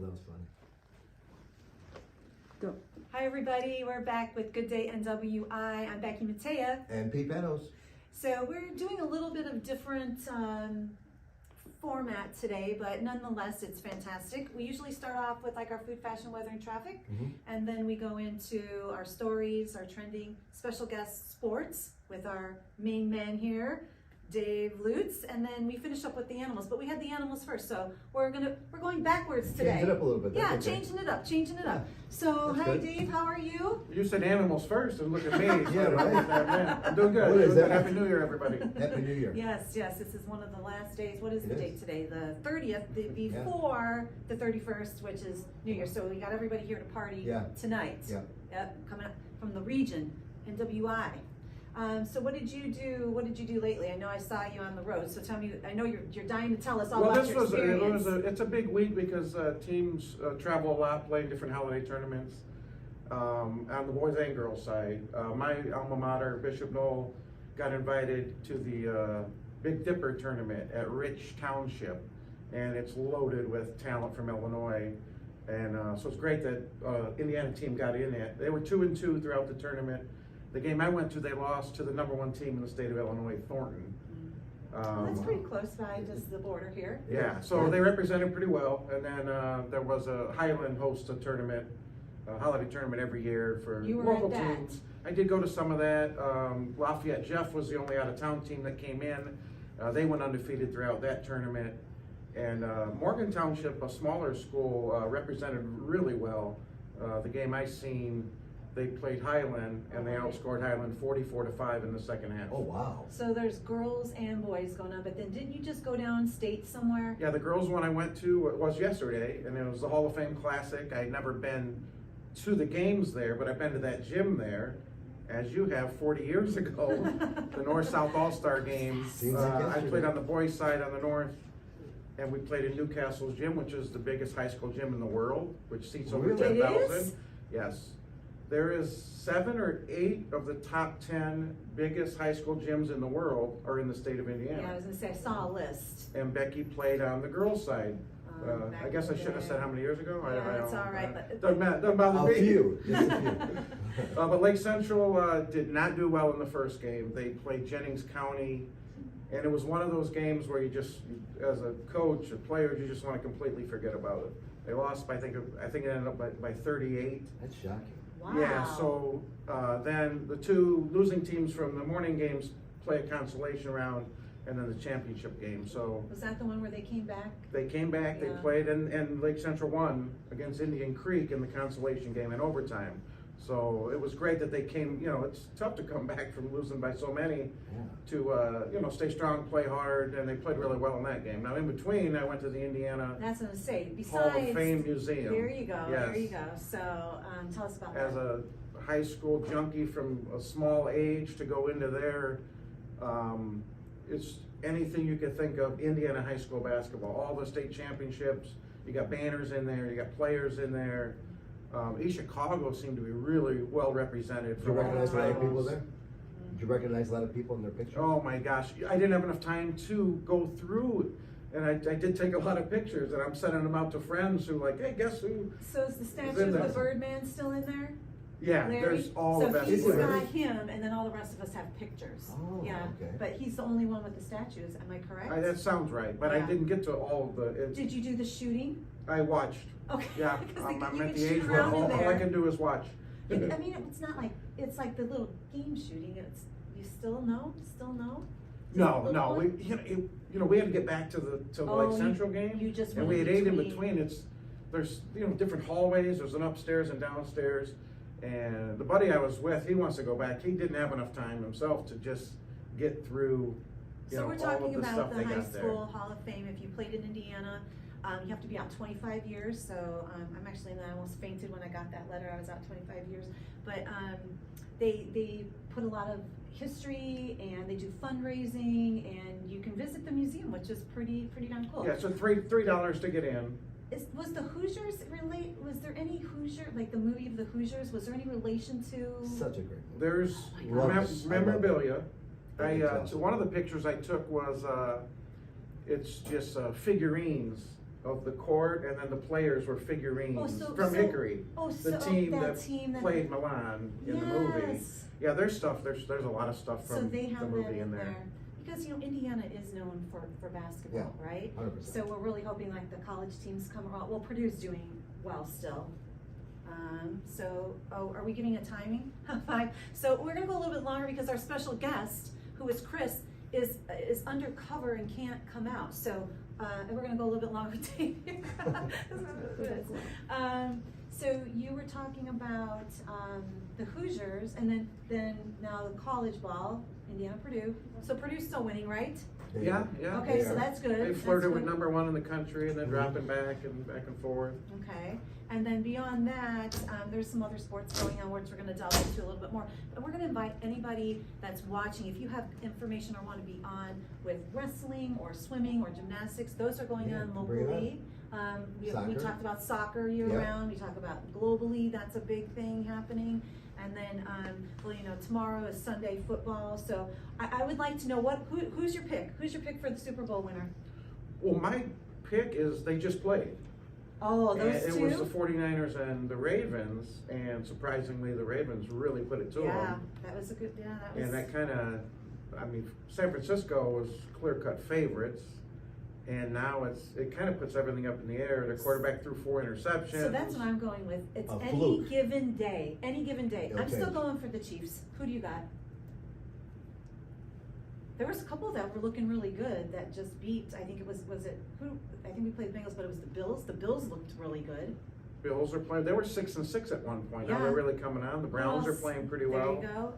that was fun. Go. Hi everybody, we're back with Good Day NWI. I'm Becky Matea. And Pete Benos. So we're doing a little bit of different format today, but nonetheless it's fantastic. We usually start off with like our food, fashion, weather, and traffic, and then we go into our stories, our trending, special guest sports with our main man here, Dave Lutes, and then we finish up with the animals. But we had the animals first, so we're going backwards today. Change it up a little bit. Yeah, okay. changing it up. So That's hi good. Dave, how are you? You said animals first, and look at me. Yeah, right. I'm doing good. What is that? Happy New Year, everybody. Happy New Year. Yes, this is one of the last days. What is the It date is. today? The 30th, before the 31st, which is New Year. So we got everybody here to party tonight. Yeah. Yep, coming up from the region, NWI. So what did you do? What did you do lately? I know I saw you on the road. So tell me. I know you're dying to tell us all about your experience. It's a big week because teams travel a lot, play different holiday tournaments on the boys and girls side. My alma mater, Bishop Knoll, got invited to the Big Dipper tournament at Rich Township, and it's loaded with talent from Illinois. And so it's great that Indiana team got in it. They were 2-2 throughout the tournament. The game I went to, they lost to the #1 team in the state of Illinois, Thornton. Well, that's pretty close by, just the border here. Yeah, so they represented pretty well. And then there was a Highland hosts a tournament, a holiday tournament every year for local teams. I did go to some of that. Lafayette Jeff was the only out-of-town team that came in. They went undefeated throughout that tournament. And Morgan Township, a smaller school, represented really well. The game I seen, they played Highland, and they outscored Highland 44-5 in the second half. Oh, wow. So there's girls and boys going on, but then didn't you just go down state somewhere? Yeah, the girls one I went to was yesterday, and it was the Hall of Fame Classic. I had never been to the games there, but I've been to that gym there, as you have 40 years ago, the North-South All-Star game. I played on the boys' side on the north, and we played in Newcastle's gym, which is the biggest high school gym in the world, which seats over 10,000. Yes. There is 7 or 8 of the top 10 biggest high school gyms in the world are in the state of Indiana. Yeah, I was gonna say, I saw a list. And Becky played on the girls' side. I guess I shouldn't have said how many years ago. Yeah, that's all right. But doesn't bother me. A few. Just a few. But Lake Central did not do well in the first game. They played Jennings County, and it was one of those games where you just, as a coach, a player, you just want to completely forget about it. They lost by, I think it ended up by 38. That's shocking. wow. Yeah, so then the two losing teams from the morning games play a consolation round, and then the championship game. So Was that the one where they came back? they came back, they played, and Lake Central won against Indian Creek in the consolation game in overtime. So it was great that they came. It's tough to come back from losing by so many to stay strong, play hard, and they played really well in that game. Now in between, I went to the Indiana That's what I was saying. Hall of Besides, Fame Museum. there you go. Yes. There you go. So tell us about As that. a high school junkie from a small age to go into there, it's anything you could think of Indiana high school basketball. All the state championships, you got banners in there, you got players in there. East Chicago seemed to be really well represented. Did you recognize a lot of people there? Did you recognize a lot of people in their pictures? Oh my gosh, I didn't have enough time to go through, and I did take a lot of pictures, and I'm sending them out to friends who like, hey, guess who? So is the statue in of the there. Birdman still in there? Yeah, Larry? there's all so the best he's players. got him, and then all the rest of us have pictures. Oh, yeah, okay. but he's the only one with the statues. Am I correct? That sounds right, but I Yeah. didn't get to all of the. Did you do the shooting? I watched. Okay. Yeah, Because I'm you at can the shoot age where around in all I there. can do is watch. I mean, it's not like it's like the little game shooting. It's you still know. No, we had to get back to the Lake Central game, You just and went we had ate in between. between. There's different hallways. There's an upstairs and downstairs, and the buddy I was with, he wants to go back. He didn't have enough time himself to just get through. So we're all talking of the stuff about they the high got there. school Hall of Fame. If you played in Indiana, you have to be out 25 years. So I'm actually, I almost fainted when I got that letter. I was out 25 years. But they put a lot of history, and they do fundraising, and you can visit the museum, which is pretty darn cool. Yeah, so $3 to get in. Was the Hoosiers was there any Hoosier, like the movie of the Hoosiers, was there any relation to? Such a great movie. There's my gosh. memorabilia. That's So one of the pictures I took was it's just figurines of the court, and then the players were figurines Oh, from Hickory. Oh, The so team that that team that played Milan in the movie. Yes. Yeah, there's stuff. There's a lot of stuff So from they the have movie that in there. because Indiana is known for basketball, right? 100%. So we're really hoping like the college teams come around. Well, Purdue's doing well still. Are we giving a timing? 5. So we're gonna go a little bit longer because our special guest, who is Chris, is undercover and can't come out. So and we're gonna go a little bit longer. So you were talking about the Hoosiers, and then now the college ball, Indiana, Purdue. So Purdue's still winning, right? Yeah. Okay, so that's good. They That's flirted with good. #1 in the country, and then dropping back and forth. Okay, and then beyond that, there's some other sports going on which we're gonna delve into a little bit more. But we're gonna invite anybody that's watching, if you have information or wanna be on with wrestling or swimming or gymnastics, those are going on bring it locally. We Soccer. talked about soccer year Yeah. round, we talk about globally, that's a big thing happening. And then, tomorrow is Sunday football, so I would like to know who's your pick? Who's your pick for the Super Bowl winner? Well, my pick is they just played. Oh, And those it two? was the 49ers and the Ravens, and surprisingly, the Ravens really put it to Yeah, them. that was a good, that was. And that kind of, San Francisco was clear-cut favorites, and now it kind of puts everything up in the air. The quarterback threw 4 interceptions. So that's what I'm going with. It's A any fluke. given day, any given day. It'll I'm still change. going for the Chiefs. Who do you got? There was a couple that were looking really good that just beat, I think it was it, who, I think we played the Bengals, but it was the Bills. The Bills looked really good. Bills are playing. They were 6-6 at one point. Now Yeah. they're really coming on. The Browns are Well, playing pretty well. There you go.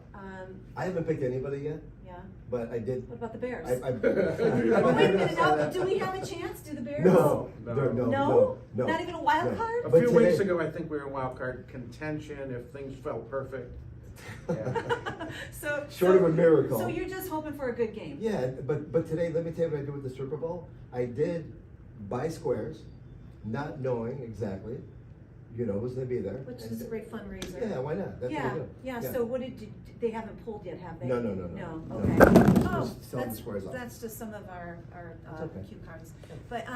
I haven't picked anybody yet, Yeah. but I did. What about the Bears? I Oh, wait a minute, now, do we have a chance? Do the Bears? No, No. no. Not even a wild No. card? A But few today- weeks ago, I think we were in wild card contention if things felt perfect. Yeah. Short of a miracle. So you're just hoping for a good game? Yeah, but today, let me tell you what I did with the Super Bowl. I did buy squares, not knowing exactly, who's gonna be there. Which And- is a great fundraiser. Yeah, why not? That's what I do. Yeah, so what they haven't pulled yet, have they? No. No, okay. Just Oh, selling the squares off. that's just some of our It's okay. cue cards. But,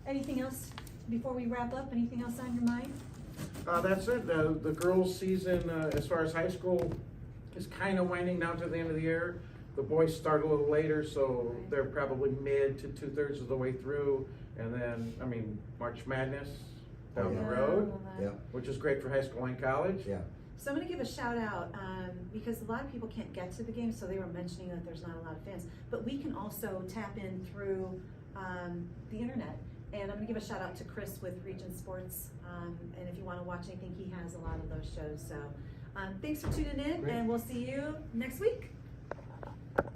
anything else before we wrap up? Anything else on your mind? That's it. The girls' season, as far as high school, is kind of winding down to the end of the year. The boys start a little later, so they're probably mid to 2/3 of the way through. And then, March Madness down the Yeah. road, Yeah, which is great for high school and college. yeah. So I'm gonna give a shout out, because a lot of people can't get to the game, so they were mentioning that there's not a lot of fans. But we can also tap in through, the internet. And I'm gonna give a shout out to Chris with Region Sports. And if you wanna watch anything, he has a lot of those shows. So, thanks for tuning in, Great. and we'll see you next week.